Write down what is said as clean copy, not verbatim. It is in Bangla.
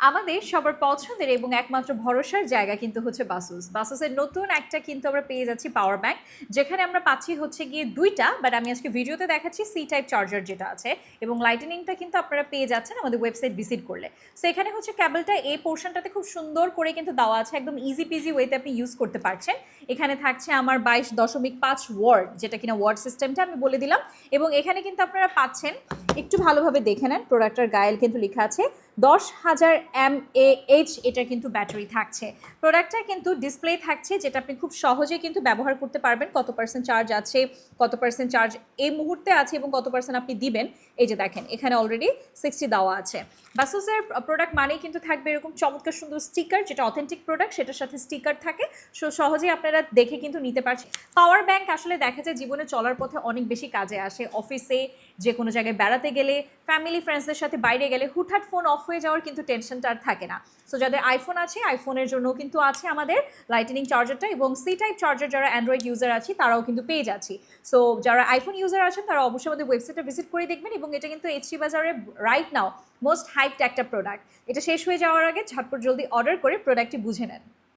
আমাদের সবার পছন্দের এবং একমাত্র ভরসার জায়গা কিন্তু হচ্ছে বাসুসের নতুন একটা কিন্তু আমরা পেয়ে যাচ্ছি পাওয়ার ব্যাংক, যেখানে আমরা পাচ্ছি হচ্ছে গিয়ে দুইটা, বাট আমি আজকে ভিডিওতে দেখাচ্ছি সি টাইপ চার্জার যেটা আছে, এবং লাইটেনিংটা কিন্তু আপনারা পেয়ে যাচ্ছেন আমাদের ওয়েবসাইট ভিজিট করলে। সো এখানে হচ্ছে কেবলটা এই পোর্শনটাতে খুব সুন্দর করে কিন্তু দেওয়া আছে, একদম ইজি পিজি ওয়েতে আপনি ইউজ করতে পারছেন। এখানে থাকছে আমার 22.5 ওয়াট, যেটা কিনা ওয়াট সিস্টেমটা আমি বলে দিলাম, এবং এখানে কিন্তু আপনারা পাচ্ছেন, একটু ভালোভাবে দেখে নেন, প্রোডাক্টের গায়ে কিন্তু লেখা আছে 10,000 mAh এটা কিন্তু ব্যাটারি থাকছে। প্রোডাক্টটা কিন্তু ডিসপ্লে থাকছে, যেটা আপনি খুব সহজে কিন্তু ব্যবহার করতে পারবেন, কত পার্সেন্ট চার্জ আছে, কত পার্সেন্ট চার্জ এই মুহূর্তে আছে এবং কত পার্সেন্ট আপনি দিবেন। এই যে দেখেন এখানে অলরেডি 60 দেওয়া আছে। বাসুসের প্রোডাক্ট মানেই কিন্তু থাকবে এরকম চমৎকার সুন্দর স্টিকার, যেটা অথেন্টিক প্রোডাক্ট সেটার সাথে স্টিকার থাকে, সহজেই আপনারা দেখে কিন্তু নিতে পারছেন। পাওয়ার ব্যাংক আসলে দেখা যায় জীবনে চলার পথে অনেক বেশি কাজে আসে, অফিসে যে কোনো জায়গায় বেড়াতে গেলে, ফ্যামিলি ফ্রেন্ডসদের সাথে বাইরে গেলে হুটহাট ফোন অফ হয়ে যাওয়ার কিন্তু টেনশনটা আর থাকে না। সো যাদের আইফোন আছে, আইফোনের জন্য কিন্তু আছে আমাদের লাইটেনিং চার্জারটা, এবং সি টাইপ চার্জার যারা অ্যান্ড্রয়েড ইউজার আছে তারাও কিন্তু পেয়ে যাচ্ছি। সো যারা আইফোন ইউজার আছেন তারা অবশ্যই আমাদের ওয়েবসাইটটা ভিজিট করে দেখবেন, এবং এটা কিন্তু এইচডি বাজারে রাইট নাও মোস্ট হাইপড একটা প্রোডাক্ট। এটা শেষ হয়ে যাওয়ার আগে ঝটপট জলদি অর্ডার করে প্রোডাক্টটি বুঝে নেন।